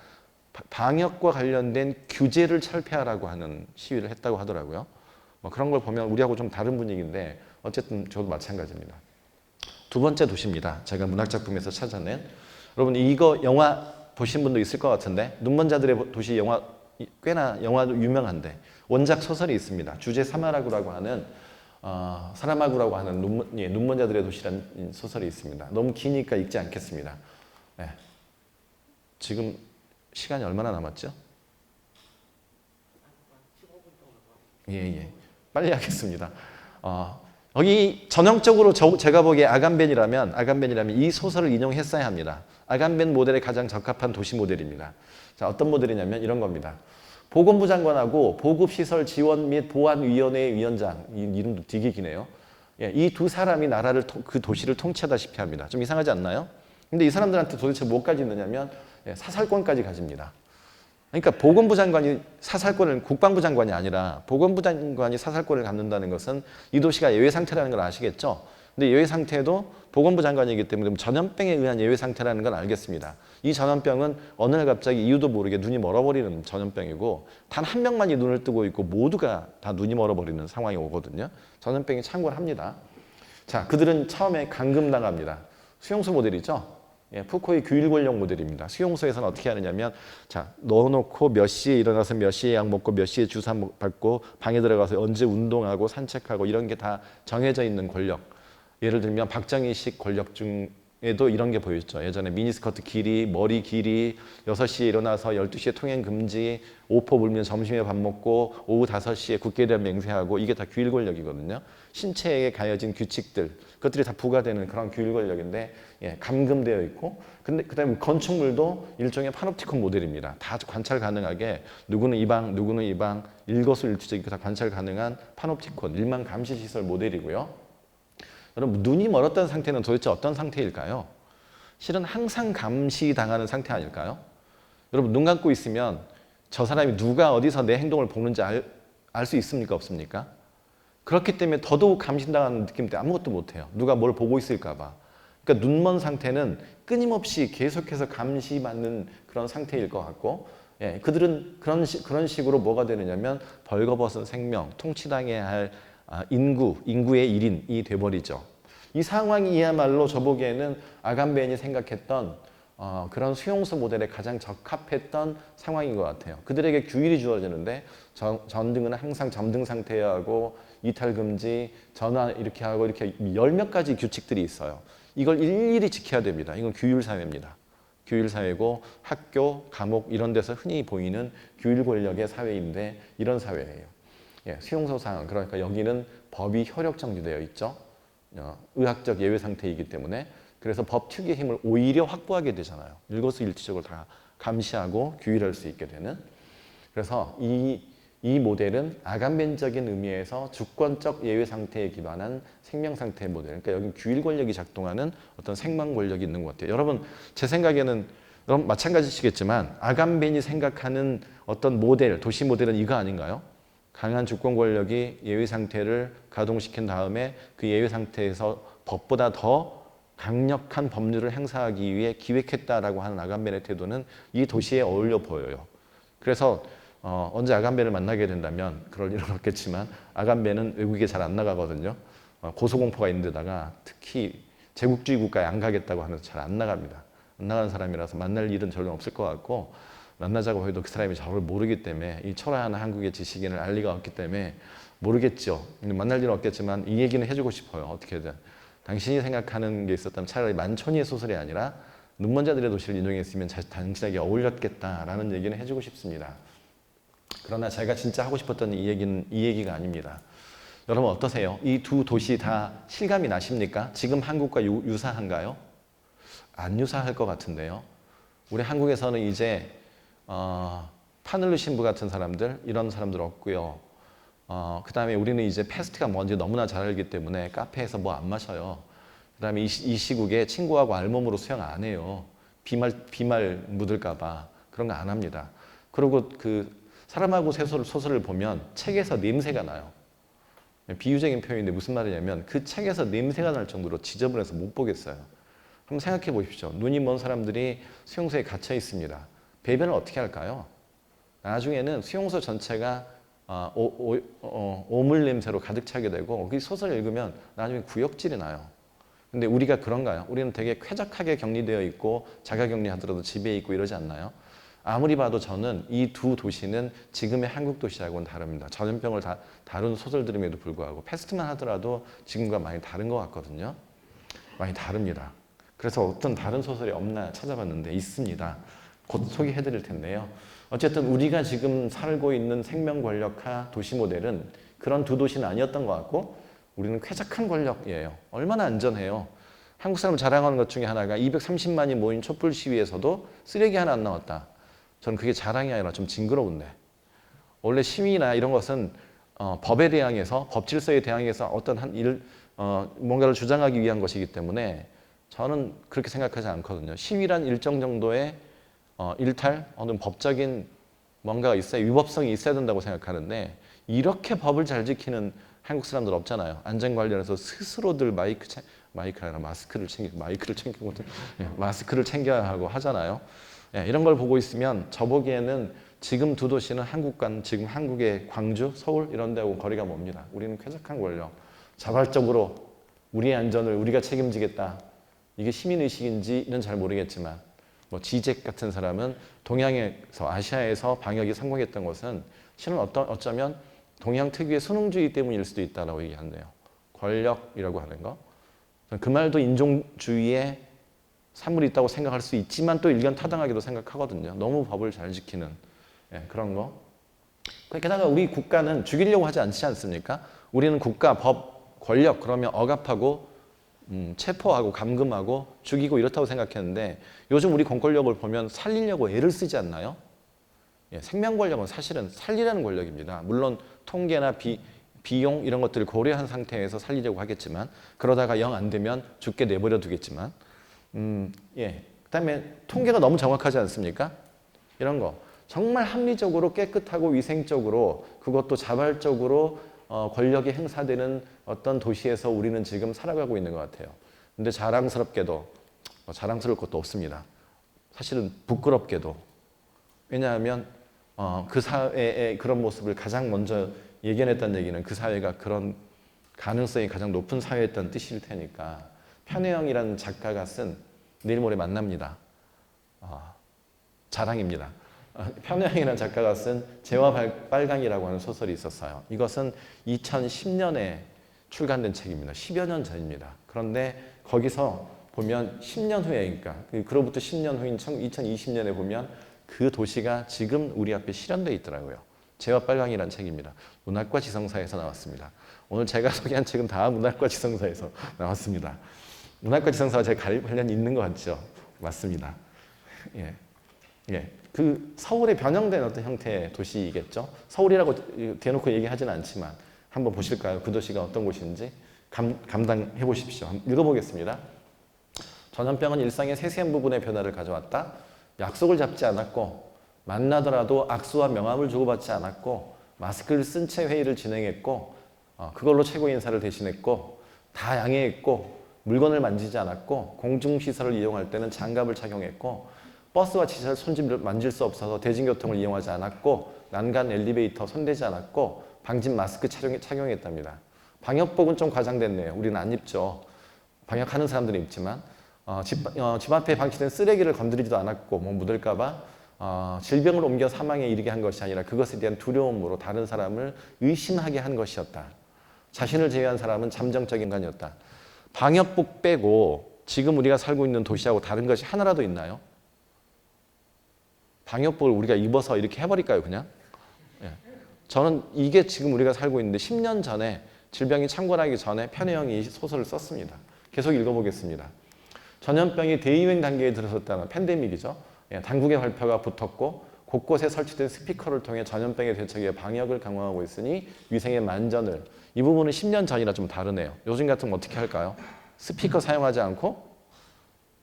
방역과 관련된 규제를 철폐하라고 하는 시위를 했다고 하더라고요. 뭐 그런 걸 보면 우리하고 좀 다른 분위기인데 어쨌든 저도 마찬가지입니다. 두 번째 도시입니다. 제가 문학작품에서 찾아낸. 여러분 이거 영화 보신 분도 있을 것 같은데 눈먼 자들의 도시 영화 꽤나 영화도 유명한데 원작 소설이 있습니다. 주제 사마라구라고 하는 사라마구라고 하는 눈먼 자들의 도시라는 소설이 있습니다. 너무 기니까 읽지 않겠습니다. 네. 지금 시간이 얼마나 남았죠? 예. 빨리 하겠습니다. 여기 전형적으로 제가 보기에 아간벤이라면 이 소설을 인용했어야 합니다. 아간벤 모델에 가장 적합한 도시 모델입니다. 자, 어떤 모델이냐면 이런 겁니다. 보건부 장관하고 보급시설 지원 및 보안위원회 위원장, 이 이름도 되게 기네요. 이 두 사람이 나라를 그 도시를 통치하다시피 합니다. 좀 이상하지 않나요? 근데 이 사람들한테 도대체 뭐까지 있느냐면 사살권까지 가집니다. 그러니까 보건부 장관이 사살권을 국방부 장관이 아니라 보건부 장관이 사살권을 갖는다는 것은 이 도시가 예외 상태라는 걸 아시겠죠? 근데 예외 상태도 보건부 장관이기 때문에 전염병에 의한 예외 상태라는 걸 알겠습니다. 이 전염병은 어느 날 갑자기 이유도 모르게 눈이 멀어버리는 전염병이고 단 한 명만이 눈을 뜨고 있고 모두가 다 눈이 멀어버리는 상황이 오거든요. 전염병이 창궐 합니다. 자, 그들은 처음에 감금당합니다. 수용소 모델이죠. 푸코의 규율 권력 모델입니다. 수용소에서는 어떻게 하느냐면 자, 넣어놓고 몇 시에 일어나서 몇 시에 약 먹고 몇 시에 주사 받고 방에 들어가서 언제 운동하고 산책하고 이런 게 다 정해져 있는 권력. 예를 들면 박정희식 권력 중에도 이런 게 보였죠. 예전에 미니스커트 길이, 머리 길이, 6시에 일어나서 12시에 통행 금지, 오포 불면 점심에 밥 먹고 오후 5시에 국회에 대한 맹세하고 이게 다 규율 권력이거든요. 신체에 가해진 규칙들, 그것들이 다 부과되는 그런 규율 권력인데 감금되어 있고 근데 그다음에 건축물도 일종의 파놉티콘 모델입니다. 다 관찰 가능하게 누구는 이 방, 누구는 이 방, 일거수일투족이 다 관찰 가능한 파놉티콘, 일망 감시 시설 모델이고요. 여러분 눈이 멀었던 상태는 도대체 어떤 상태일까요? 실은 항상 감시당하는 상태 아닐까요? 여러분 눈 감고 있으면 저 사람이 누가 어디서 내 행동을 보는지 알 수 있습니까? 없습니까? 그렇기 때문에 더더욱 감시당하는 느낌 때문에 아무것도 못해요. 누가 뭘 보고 있을까 봐. 그러니까 눈먼 상태는 끊임없이 계속해서 감시받는 그런 상태일 것 같고 그들은 그런 식으로 뭐가 되느냐면 벌거벗은 생명, 통치당해야 할 인구의 1인이 돼버리죠. 이 상황이야말로 저보기에는 아간벤이 생각했던 그런 수용소 모델에 가장 적합했던 상황인 것 같아요. 그들에게 규율이 주어지는데 전등은 항상 점등 상태여야 하고 이탈 금지, 전화 이렇게 하고 이렇게 열 몇 가지 규칙들이 있어요. 이걸 일일이 지켜야 됩니다. 이건 규율 사회입니다. 규율 사회고 학교, 감옥 이런 데서 흔히 보이는 규율 권력의 사회인데 이런 사회예요. 수용소 상황, 그러니까 여기는 법이 효력 정지되어 있죠. 의학적 예외 상태이기 때문에 그래서 법 특유의 힘을 오히려 확보하게 되잖아요. 일거수일투족을 다 감시하고 규율할 수 있게 되는. 그래서 이 모델은 아간벤적인 의미에서 주권적 예외 상태에 기반한 생명 상태의 모델. 그러니까 여기 규율 권력이 작동하는 어떤 생명 권력이 있는 것 같아요. 여러분 제 생각에는 여러분 마찬가지시겠지만 아간벤이 생각하는 어떤 모델, 도시 모델은 이거 아닌가요? 강한 주권 권력이 예외 상태를 가동시킨 다음에 그 예외 상태에서 법보다 더 강력한 법률을 행사하기 위해 기획했다라고 하는 아간벤의 태도는 이 도시에 어울려 보여요. 그래서 언제 아간벤을 만나게 된다면 그럴 일은 없겠지만 아간벤은 외국에 잘 안 나가거든요. 고소공포가 있는 데다가 특히 제국주의 국가에 안 가겠다고 하면서 잘 안 나갑니다. 안 나가는 사람이라서 만날 일은 별로 없을 것 같고 만나자고 해도 그 사람이 저를 모르기 때문에 이 초라한 한국의 지식인을 알 리가 없기 때문에 모르겠죠. 만날 일은 없겠지만 이 얘기는 해주고 싶어요. 어떻게든. 당신이 생각하는 게 있었다면 차라리 만천이의 소설이 아니라 눈먼 자들의 도시를 인용했으면 당신에게 어울렸겠다라는 얘기는 해주고 싶습니다. 그러나 제가 진짜 하고 싶었던 이 얘기가 아닙니다. 여러분 어떠세요? 이 두 도시 다 실감이 나십니까? 지금 한국과 유사한가요? 안 유사할 것 같은데요. 우리 한국에서는 이제 파늘루 신부 같은 사람들, 이런 사람들 없고요. 그 다음에 우리는 이제 패스트가 뭔지 너무나 잘 알기 때문에 카페에서 뭐 안 마셔요. 그 다음에 이 시국에 친구하고 알몸으로 수영 안 해요. 비말 묻을까봐 그런 거 안 합니다. 그리고 그 사람하고 소설을 보면 책에서 냄새가 나요. 비유적인 표현인데 무슨 말이냐면 그 책에서 냄새가 날 정도로 지저분해서 못 보겠어요. 한번 생각해 보십시오. 눈이 먼 사람들이 수용소에 갇혀 있습니다. 배변을 어떻게 할까요? 나중에는 수용소 전체가 오물 냄새로 가득 차게 되고 그 소설 읽으면 나중에 구역질이 나요. 근데 우리가 그런가요? 우리는 되게 쾌적하게 격리되어 있고 자가격리하더라도 집에 있고 이러지 않나요? 아무리 봐도 저는 이 두 도시는 지금의 한국 도시하고는 다릅니다. 전염병을 다룬 소설들임에도 불구하고 패스트만 하더라도 지금과 많이 다른 것 같거든요. 많이 다릅니다. 그래서 어떤 다른 소설이 없나 찾아봤는데 있습니다. 곧 소개해 드릴 텐데요. 어쨌든 우리가 지금 살고 있는 생명권력화 도시 모델은 그런 두 도시는 아니었던 것 같고 우리는 쾌적한 권력이에요. 얼마나 안전해요. 한국 사람 자랑하는 것 중에 하나가 230만이 모인 촛불 시위에서도 쓰레기 하나 안 나왔다. 저는 그게 자랑이 아니라 좀 징그러운데. 원래 시위나 이런 것은 법에 대항해서 법 질서에 대항해서 어떤 뭔가를 주장하기 위한 것이기 때문에 저는 그렇게 생각하지 않거든요. 시위란 일정 정도의 일탈, 어느 법적인 뭔가가 있어야 위법성이 있어야 된다고 생각하는데 이렇게 법을 잘 지키는 한국 사람들 없잖아요. 안전 관련해서 스스로들 마스크를 챙겨야 하고 하잖아요. 예, 이런 걸 보고 있으면 저보기에는 지금 두 도시는 지금 한국의 광주, 서울 이런 데하고 거리가 멉니다. 우리는 쾌적한 권력, 자발적으로 우리의 안전을 우리가 책임지겠다. 이게 시민의식인지는 잘 모르겠지만 뭐 지잭 같은 사람은 동양에서 아시아에서 방역이 성공했던 것은 실은 어쩌면 동양 특유의 순응주의 때문일 수도 있다고 얘기한대요. 권력이라고 하는 거. 그 말도 인종주의에 산물이 있다고 생각할 수 있지만 또 일견 타당하게도 생각하거든요. 너무 법을 잘 지키는 그런 거. 게다가 우리 국가는 죽이려고 하지 않지 않습니까? 우리는 국가, 법, 권력 그러면 억압하고 체포하고 감금하고 죽이고 이렇다고 생각했는데 요즘 우리 공권력을 보면 살리려고 애를 쓰지 않나요? 생명 권력은 사실은 살리라는 권력입니다. 물론 통계나 비용 이런 것들을 고려한 상태에서 살리려고 하겠지만 그러다가 영 안 되면 죽게 내버려 두겠지만 그다음에 통계가 너무 정확하지 않습니까? 이런 거 정말 합리적으로 깨끗하고 위생적으로 그것도 자발적으로 권력이 행사되는 어떤 도시에서 우리는 지금 살아가고 있는 것 같아요. 근데 자랑스럽게도 자랑스러울 것도 없습니다. 사실은 부끄럽게도 왜냐하면 그 사회의 그런 모습을 가장 먼저 예견했다는 얘기는 그 사회가 그런 가능성이 가장 높은 사회였다는 뜻일 테니까 편혜영이라는 작가가 쓴 내일 모레 만납니다. 자랑입니다. 편혜영이라는 작가가 쓴 재와 빨강이라고 하는 소설이 있었어요. 이것은 2010년에 출간된 책입니다. 10여 년 전입니다. 그런데 거기서 보면 10년 후에 그러니까 그로부터 10년 후인 2020년에 보면 그 도시가 지금 우리 앞에 실현되어 있더라고요. 재와 빨강이라는 책입니다. 문학과 지성사에서 나왔습니다. 오늘 제가 소개한 책은 다 문학과 지성사에서 나왔습니다. 문학과 지성사와 제가 관련이 있는 것 같죠? 맞습니다. 그 서울에 변형된 어떤 형태의 도시이겠죠? 서울이라고 대놓고 얘기하지는 않지만 한번 보실까요? 그 도시가 어떤 곳인지 감당해 보십시오. 읽어보겠습니다. 전염병은 일상의 세세한 부분의 변화를 가져왔다. 약속을 잡지 않았고 만나더라도 악수와 명함을 주고받지 않았고 마스크를 쓴 채 회의를 진행했고 그걸로 최고 인사를 대신했고 다 양해했고 물건을 만지지 않았고 공중시설을 이용할 때는 장갑을 착용했고 버스와 지하철 손짓을 만질 수 없어서 대중교통을 이용하지 않았고 난간 엘리베이터 손대지 않았고 방진 마스크 착용했답니다. 방역복은 좀 과장됐네요. 우리는 안 입죠. 방역하는 사람들은 입지만 집 앞에 방치된 쓰레기를 건드리지도 않았고 뭐 묻을까봐 질병을 옮겨 사망에 이르게 한 것이 아니라 그것에 대한 두려움으로 다른 사람을 의심하게 한 것이었다. 자신을 제외한 사람은 잠정적 인간이었다. 방역복 빼고 지금 우리가 살고 있는 도시하고 다른 것이 하나라도 있나요? 방역복을 우리가 입어서 이렇게 해버릴까요, 그냥? 저는 이게 지금 우리가 살고 있는데 10년 전에 질병이 창궐하기 전에 편혜영이 이 소설을 썼습니다. 계속 읽어보겠습니다. 전염병이 대유행 단계에 들어섰다는 팬데믹이죠. 예, 당국의 발표가 붙었고 곳곳에 설치된 스피커를 통해 전염병에 대처하기 위해 방역을 강화하고 있으니 위생의 만전을. 이 부분은 10년 전이라 좀 다르네요. 요즘 같으면 어떻게 할까요? 스피커 사용하지 않고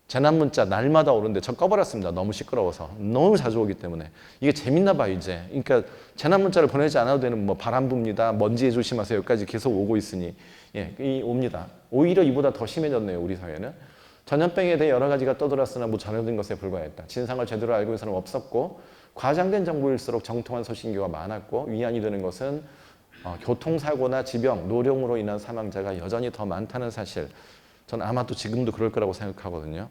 재난 문자 날마다 오는데 저 꺼버렸습니다. 너무 시끄러워서. 너무 자주 오기 때문에. 이게 재밌나 봐요, 이제. 그러니까 재난 문자를 보내지 않아도 되는 뭐 바람 붑니다. 먼지에 조심하세요. 여기까지 계속 오고 있으니. 예, 옵니다. 오히려 이보다 더 심해졌네요, 우리 사회는. 전염병에 대해 여러 가지가 떠들었으나 뭐 전해진 것에 불과했다. 진상을 제대로 알고 있는 사람은 없었고 과장된 정보일수록 정통한 소신교가 많았고 위안이 되는 것은 교통사고나 지병, 노령으로 인한 사망자가 여전히 더 많다는 사실. 저는 아마도 지금도 그럴 거라고 생각하거든요.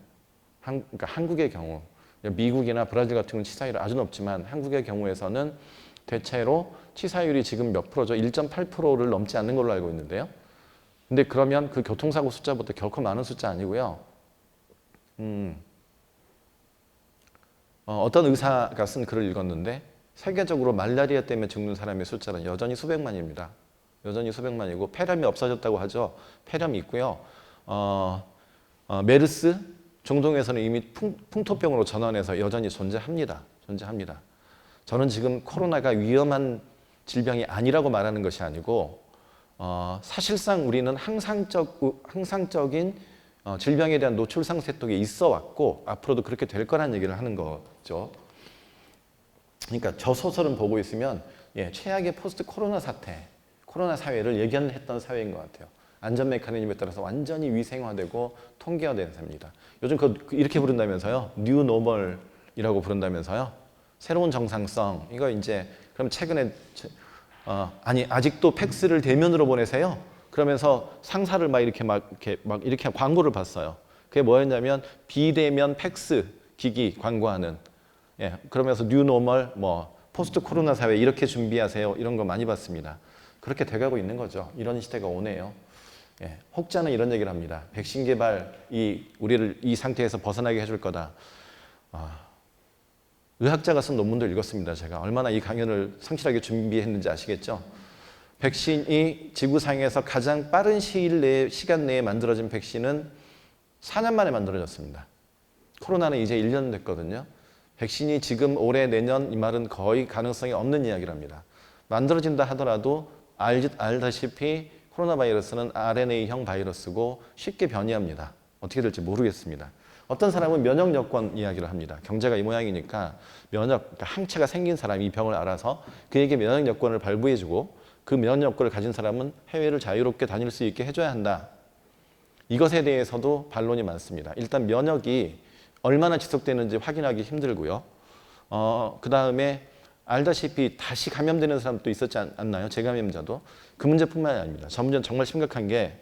그러니까 한국의 경우, 미국이나 브라질 같은 경우는 치사율이 아주 높지만 한국의 경우에서는 대체로 치사율이 지금 몇 프로죠? 1.8%를 넘지 않는 걸로 알고 있는데요. 근데 그러면 그 교통사고 숫자보다 결코 많은 숫자 아니고요. 어떤 의사가 쓴 글을 읽었는데 세계적으로 말라리아 때문에 죽는 사람의 숫자는 여전히 수백만입니다. 여전히 수백만이고 폐렴이 없어졌다고 하죠. 폐렴이 있고요. 메르스, 중동에서는 이미 풍토병으로 전환해서 여전히 존재합니다. 존재합니다. 저는 지금 코로나가 위험한 질병이 아니라고 말하는 것이 아니고 사실상 우리는 항상적인 질병에 대한 노출상 세폭에 있어 왔고 앞으로도 그렇게 될 거라는 얘기를 하는 거죠. 그러니까 저 소설은 보고 있으면 최악의 포스트 코로나 사태, 코로나 사회를 예견했던 사회인 것 같아요. 안전 메커니즘에 따라서 완전히 위생화되고 통계화된 사회입니다. 요즘 이렇게 부른다면서요. 뉴 노멀이라고 부른다면서요. 새로운 정상성. 이거 이제 그럼 최근에 아직도 팩스를 대면으로 보내세요. 그러면서 상사를 막 이렇게 광고를 봤어요. 그게 뭐였냐면 비대면 팩스 기기 광고하는. 예, 그러면서 뉴 노멀 포스트 코로나 사회 이렇게 준비하세요. 이런 거 많이 봤습니다. 그렇게 돼가고 있는 거죠. 이런 시대가 오네요. 예, 혹자는 이런 얘기를 합니다. 백신 개발이 우리를 이 상태에서 벗어나게 해줄 거다. 의학자가 쓴 논문도 읽었습니다. 제가 얼마나 이 강연을 성실하게 준비했는지 아시겠죠? 백신이 지구상에서 가장 빠른 시간 내에 만들어진 백신은 4년 만에 만들어졌습니다. 코로나는 이제 1년 됐거든요. 백신이 지금 올해 내년 이 말은 거의 가능성이 없는 이야기랍니다. 만들어진다 하더라도 알다시피 코로나 바이러스는 RNA형 바이러스고 쉽게 변이합니다. 어떻게 될지 모르겠습니다. 어떤 사람은 면역 여건 이야기를 합니다. 경제가 이 모양이니까 그러니까 항체가 생긴 사람이 이 병을 알아서 그에게 면역 여건을 발부해주고 그 면역 여건을 가진 사람은 해외를 자유롭게 다닐 수 있게 해줘야 한다. 이것에 대해서도 반론이 많습니다. 일단 면역이 얼마나 지속되는지 확인하기 힘들고요. 그 다음에 알다시피 다시 감염되는 사람도 있었지 않나요? 재감염자도. 그 문제뿐만이 아닙니다. 저 문제는 정말 심각한 게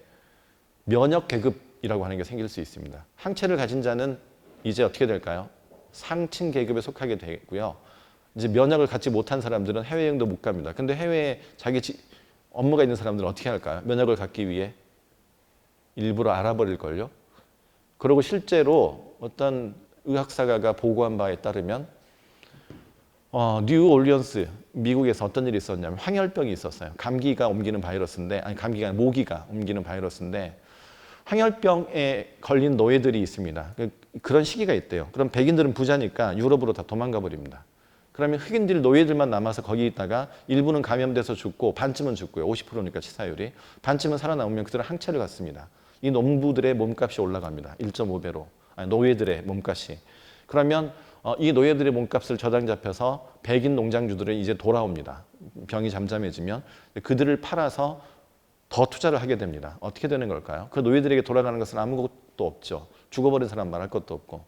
면역 계급이라고 하는 게 생길 수 있습니다. 항체를 가진 자는 이제 어떻게 될까요? 상층 계급에 속하게 되고요. 이제 면역을 갖지 못한 사람들은 해외여행도 못 갑니다. 근데 해외에 업무가 있는 사람들은 어떻게 할까요? 면역을 갖기 위해 일부러 알아버릴걸요? 그리고 실제로 어떤 의학사가가 보고한 바에 따르면 뉴 올리언스 미국에서 어떤 일이 있었냐면 황열병이 있었어요. 감기가 옮기는 바이러스인데 감기가 아니라 모기가 옮기는 바이러스인데 황열병에 걸린 노예들이 있습니다. 그런 시기가 있대요. 그럼 백인들은 부자니까 유럽으로 다 도망가 버립니다. 그러면 흑인들 노예들만 남아서 거기 있다가 일부는 감염돼서 죽고 반쯤은 죽고요. 50%니까 치사율이. 반쯤은 살아남으면 그들은 항체를 갖습니다. 이 농부들의 몸값이 올라갑니다. 1.5배로. 노예들의 몸값이. 그러면 이 노예들의 몸값을 저당 잡혀서 백인 농장주들은 이제 돌아옵니다. 병이 잠잠해지면 그들을 팔아서 더 투자를 하게 됩니다. 어떻게 되는 걸까요? 그 노예들에게 돌아가는 것은 아무것도 없죠. 죽어버린 사람 말할 것도 없고.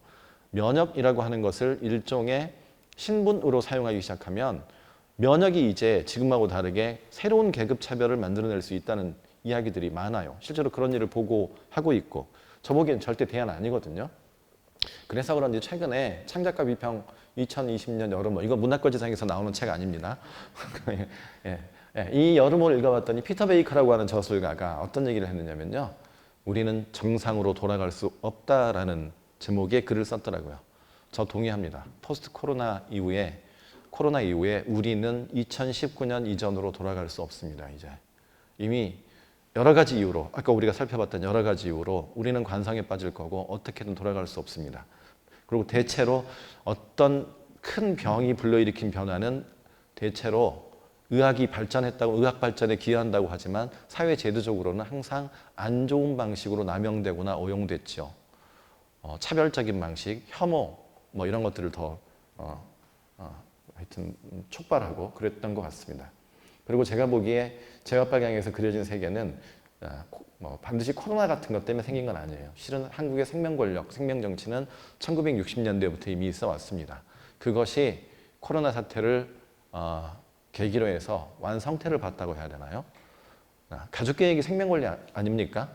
면역이라고 하는 것을 일종의 신분으로 사용하기 시작하면 면역이 이제 지금하고 다르게 새로운 계급 차별을 만들어낼 수 있다는 이야기들이 많아요. 실제로 그런 일을 보고 하고 있고 저 보기엔 절대 대안 아니거든요. 그래서 그런지 최근에 창작가 비평 2020년 여름호 이거 문학거지상에서 나오는 책 아닙니다. 이 여름호를 읽어봤더니 피터 베이커라고 하는 저술가가 어떤 얘기를 했느냐면요. 우리는 정상으로 돌아갈 수 없다라는 제목의 글을 썼더라고요. 저 동의합니다. 포스트 코로나 이후에 우리는 2019년 이전으로 돌아갈 수 없습니다. 이제 이미 여러 가지 이유로, 아까 우리가 살펴봤던 여러 가지 이유로 우리는 관성에 빠질 거고 어떻게든 돌아갈 수 없습니다. 그리고 대체로 어떤 큰 병이 불러일으킨 변화는 대체로 의학이 발전했다고, 의학 발전에 기여한다고 하지만 사회 제도적으로는 항상 안 좋은 방식으로 남용되거나 오용됐죠. 차별적인 방식, 혐오 뭐 이런 것들을 더 하여튼 촉발하고 그랬던 것 같습니다. 그리고 제가 보기에 제와빨강에서 그려진 세계는 뭐 반드시 코로나 같은 것 때문에 생긴 건 아니에요. 실은 한국의 생명 권력, 생명 정치는 1960년대부터 이미 있어 왔습니다. 그것이 코로나 사태를 계기로 해서 완성태를 봤다고 해야 되나요? 가족 계획이 생명 권리 아닙니까?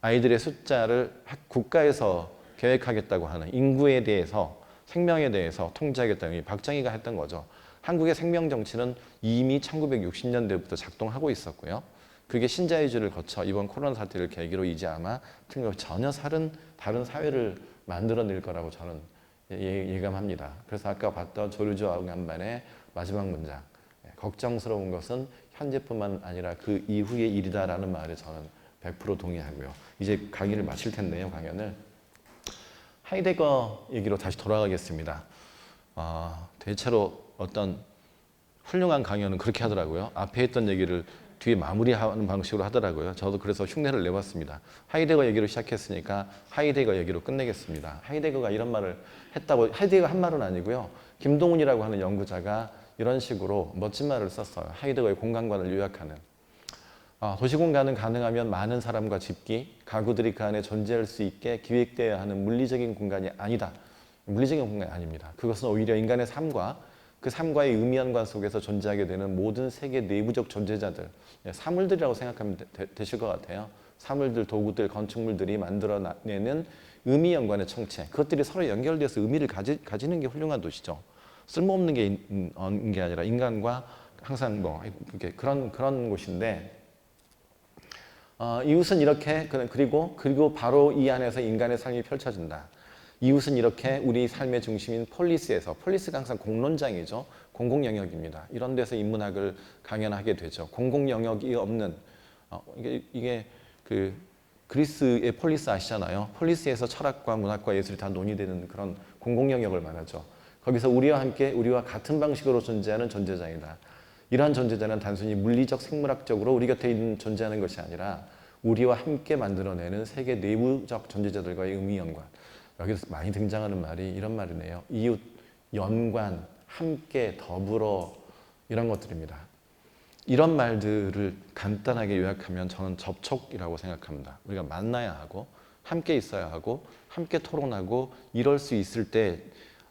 아이들의 숫자를 국가에서 계획하겠다고 하는 인구에 대해서, 생명에 대해서 통제하겠다는 박정희가 했던 거죠. 한국의 생명 정치는 이미 1960년대부터 작동하고 있었고요. 그게 신자유주의를 거쳐 이번 코로나 사태를 계기로 이제 아마 전혀 다른 사회를 만들어낼 거라고 저는 예감합니다. 그래서 아까 봤던 조르주 아우간반의 마지막 문장, 걱정스러운 것은 현재뿐만 아니라 그 이후의 일이다라는 말에 저는 100% 동의하고요. 이제 강의를 마칠 텐데요, 강연을. 하이데거 얘기로 다시 돌아가겠습니다. 대체로 어떤 훌륭한 강연은 그렇게 하더라고요. 앞에 했던 얘기를 뒤에 마무리하는 방식으로 하더라고요. 저도 그래서 흉내를 내봤습니다. 하이데거 얘기로 시작했으니까 하이데거 얘기로 끝내겠습니다. 하이데거가 이런 말을 했다고, 하이데거 한 말은 아니고요. 김동훈이라고 하는 연구자가 이런 식으로 멋진 말을 썼어요. 하이데거의 공간관을 요약하는. 도시공간은 가능하면 많은 사람과 집기, 가구들이 그 안에 존재할 수 있게 기획되어야 하는 물리적인 공간이 아니다. 물리적인 공간이 아닙니다. 그것은 오히려 인간의 삶과 그 삶과의 의미연관 속에서 존재하게 되는 모든 세계 내부적 존재자들, 사물들이라고 생각하면 되실 것 같아요. 사물들, 도구들, 건축물들이 만들어내는 의미연관의 청체, 그것들이 서로 연결돼서 의미를 가지는 게 훌륭한 도시죠. 쓸모없는 게 아니라 인간과 항상 뭐 그런 곳인데, 이웃은 이렇게, 그리고 바로 이 안에서 인간의 삶이 펼쳐진다. 이웃은 이렇게 우리 삶의 중심인 폴리스에서, 폴리스가 항상 공론장이죠. 공공영역입니다. 이런 데서 인문학을 강연하게 되죠. 공공영역이 없는, 이게 그 그리스의 폴리스 아시잖아요. 폴리스에서 철학과 문학과 예술이 다 논의되는 그런 공공영역을 말하죠. 거기서 우리와 함께, 우리와 같은 방식으로 존재하는 존재자이다. 이러한 존재자는 단순히 물리적, 생물학적으로 우리 곁에 있는 존재하는 것이 아니라 우리와 함께 만들어내는 세계 내부적 존재자들과의 의미연관. 여기서 많이 등장하는 말이 이런 말이네요. 이웃, 연관, 함께, 더불어, 이런 것들입니다. 이런 말들을 간단하게 요약하면 저는 접촉이라고 생각합니다. 우리가 만나야 하고 함께 있어야 하고 함께 토론하고 이럴 수 있을 때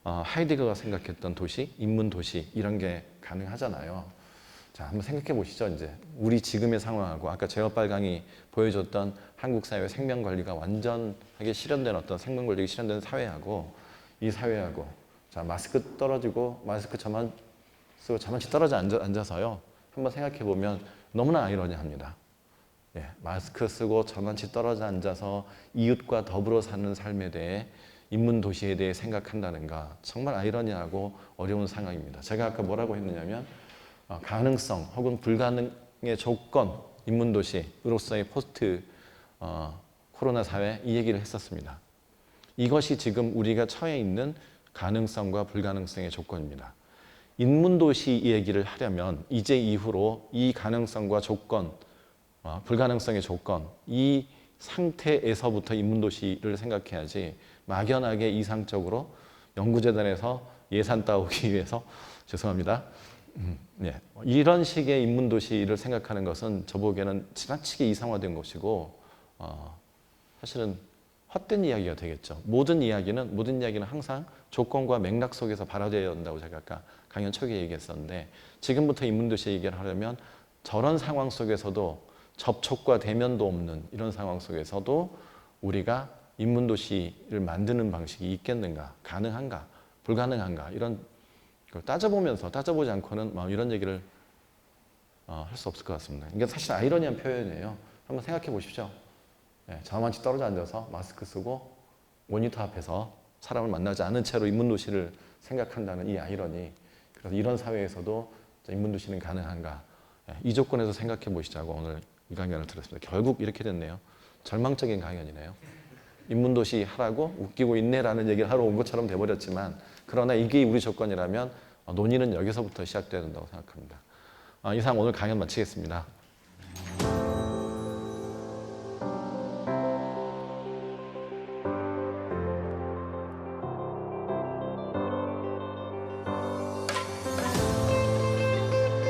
하이데거가 생각했던 도시, 인문 도시 이런 게 가능하잖아요. 자, 한번 생각해 보시죠. 이제 우리 지금의 상황하고 아까 제어빨강이 보여줬던 한국 사회의 생명 관리가 완전하게 실현된 어떤 생명 관리가 실현된 사회하고 이 사회하고, 자, 마스크 떨어지고 마스크 저만 쓰고 저만치 떨어져 앉아서요. 한번 생각해 보면 너무나 아이러니합니다. 예, 마스크 쓰고 저만치 떨어져 앉아서 이웃과 더불어 사는 삶에 대해, 인문 도시에 대해 생각한다는가, 정말 아이러니하고 어려운 상황입니다. 제가 아까 뭐라고 했느냐면 가능성 혹은 불가능의 조건, 인문도시로서의 포스트 코로나 사회, 이 얘기를 했었습니다. 이것이 지금 우리가 처해 있는 가능성과 불가능성의 조건입니다. 인문도시 얘기를 하려면 이제 이후로 이 가능성과 조건, 불가능성의 조건, 이 상태에서부터 인문도시를 생각해야지 막연하게 이상적으로 연구재단에서 예산 따오기 위해서 죄송합니다. 예, 이런 식의 인문도시를 생각하는 것은 저보기에는 지나치게 이상화된 것이고 사실은 헛된 이야기가 되겠죠. 모든 이야기는 항상 조건과 맥락 속에서 발화되어야 한다고 제가 아까 강연 초기에 얘기했었는데, 지금부터 인문도시 얘기를 하려면 저런 상황 속에서도 접촉과 대면도 없는 이런 상황 속에서도 우리가 인문도시를 만드는 방식이 있겠는가, 가능한가, 불가능한가, 이런 걸 따져보지 않고는 이런 얘기를 할 수 없을 것 같습니다. 이게 사실 아이러니한 표현이에요. 한번 생각해 보십시오. 예, 저만치 떨어져 앉아서 마스크 쓰고 모니터 앞에서 사람을 만나지 않은 채로 인문도시를 생각한다는 이 아이러니. 그래서 이런 사회에서도 인문도시는 가능한가, 이 조건에서 생각해 보시자고 오늘 이 강연을 들었습니다. 결국 이렇게 됐네요. 절망적인 강연이네요. 인문도시 하라고 웃기고 있네라는 얘기를 하러 온 것처럼 돼버렸지만 그러나 이게 우리 조건이라면 논의는 여기서부터 시작돼야 된다고 생각합니다. 이상 오늘 강연 마치겠습니다.